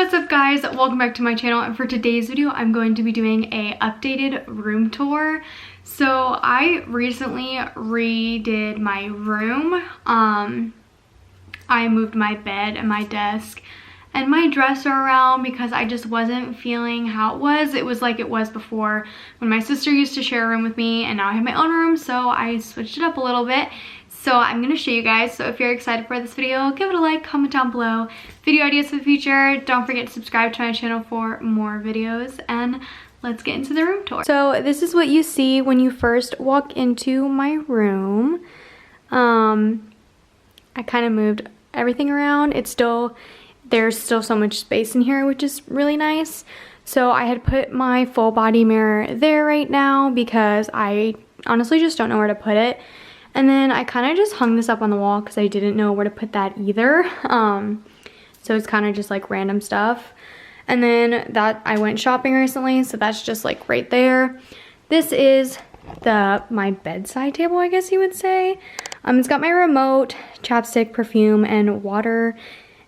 What's up guys, welcome back to my channel, and for today's video I'm going to be doing a updated room tour. So I recently redid my room. I moved my bed and my desk and my dresser around because I just wasn't feeling how it was. It was like it was before when my sister used to share a room with me, and now I have my own room, so I switched it up a little bit. So I'm going to show you guys. So if you're excited for this video, give it a like, comment down below. Video ideas for the future. Don't forget to subscribe to my channel for more videos, and let's get into the room tour. So this is what you see when you first walk into my room. I kind of moved everything around. There's still so much space in here, which is really nice. So I had put my full body mirror there right now because I honestly just don't know where to put it. And then I kind of just hung this up on the wall because I didn't know where to put that either. So it's kind of just like random stuff. And then that I went shopping recently, so that's just like right there. This is my bedside table, I guess you would say. It's got my remote, chapstick, perfume, and water,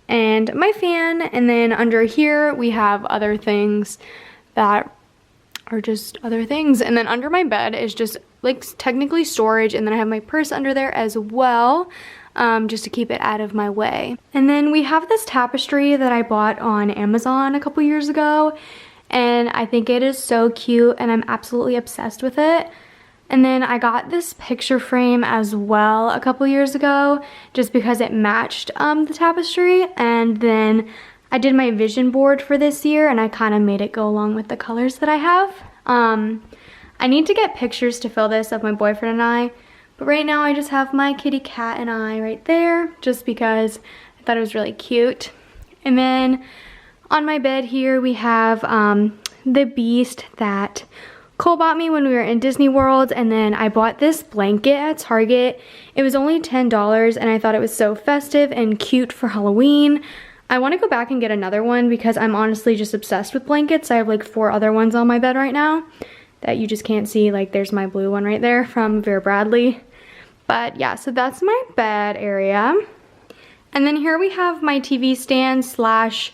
and my fan. And then under here we have other things that are just other things. And then under my bed is just like technically storage, and then I have my purse under there as well, just to keep it out of my way. And then we have this tapestry that I bought on Amazon a couple years ago, and I think it is so cute and I'm absolutely obsessed with it. And then I got this picture frame as well a couple years ago just because it matched the tapestry. And then I did my vision board for this year, and I kind of made it go along with the colors that I have. I need to get pictures to fill this of my boyfriend and I, but right now I just have my kitty cat and I right there just because I thought it was really cute. And then on my bed here we have the beast that Cole bought me when we were in Disney World, and then I bought this blanket at Target. It was only $10 and I thought it was so festive and cute for Halloween. I want to go back and get another one because I'm honestly just obsessed with blankets. I have like 4 other ones on my bed right now that you just can't see. Like there's my blue one right there from Vera Bradley. But yeah, so that's my bed area. And then here we have my TV stand slash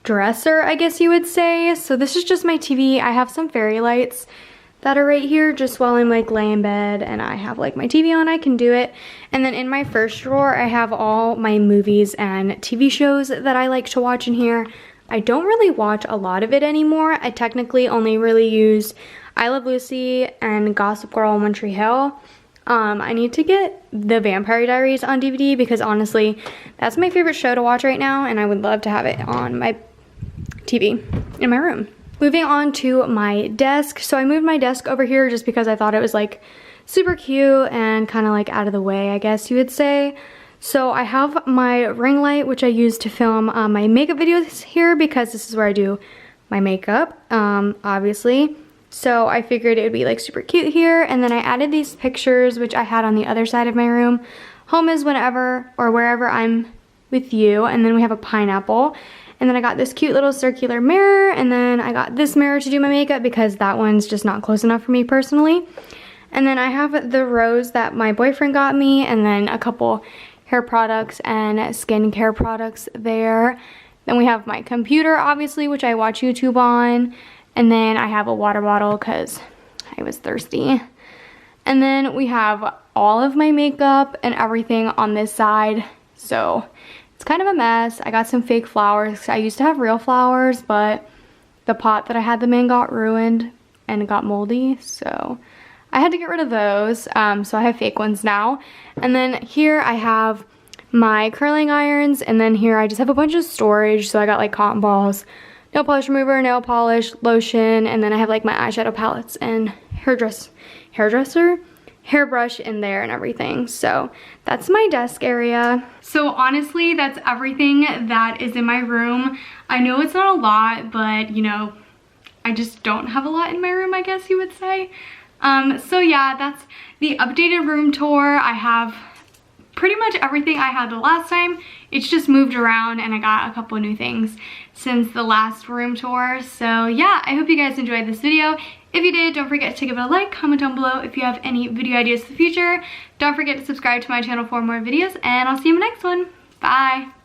dresser, I guess you would say. So this is just my TV. I have some fairy lights that are right here just while I'm like laying in bed and I have like my TV on, I can do it. And then in my first drawer I have all my movies and TV shows that I like to watch in here. I don't really watch a lot of it anymore. I technically only really use I Love Lucy and Gossip Girl and One Tree Hill. I need to get The Vampire Diaries on DVD because honestly that's my favorite show to watch right now, and I would love to have it on my TV in my room. Moving on to my desk. So I moved my desk over here just because I thought it was like super cute and kind of like out of the way, I guess you would say. So I have my ring light, which I use to film my makeup videos here because this is where I do my makeup, obviously. So I figured it would be like super cute here. And then I added these pictures, which I had on the other side of my room. Home is whenever or wherever I'm with you. And then we have a pineapple. And then I got this cute little circular mirror, and then I got this mirror to do my makeup because that one's just not close enough for me personally. And then I have the rose that my boyfriend got me, and then a couple hair products and skincare products there. Then we have my computer, obviously, which I watch YouTube on. And then I have a water bottle because I was thirsty. And then we have all of my makeup and everything on this side. So it's kind of a mess. I got some fake flowers. I used to have real flowers, but the pot that I had them in got ruined and it got moldy, so I had to get rid of those. So I have fake ones now. And then here I have my curling irons, and then here I just have a bunch of storage. So I got like cotton balls, nail polish remover, nail polish, lotion, and then I have like my eyeshadow palettes and hairbrush in there and everything. So that's my desk area. So honestly, that's everything that is in my room. I know it's not a lot, but you know, I just don't have a lot in my room, I guess you would say. So yeah, that's the updated room tour. I have pretty much everything I had the last time. It's just moved around, and I got a couple new things since the last room tour. So yeah, I hope you guys enjoyed this video. If you did, don't forget to give it a like, comment down below if you have any video ideas for the future. Don't forget to subscribe to my channel for more videos, and I'll see you in the next one. Bye!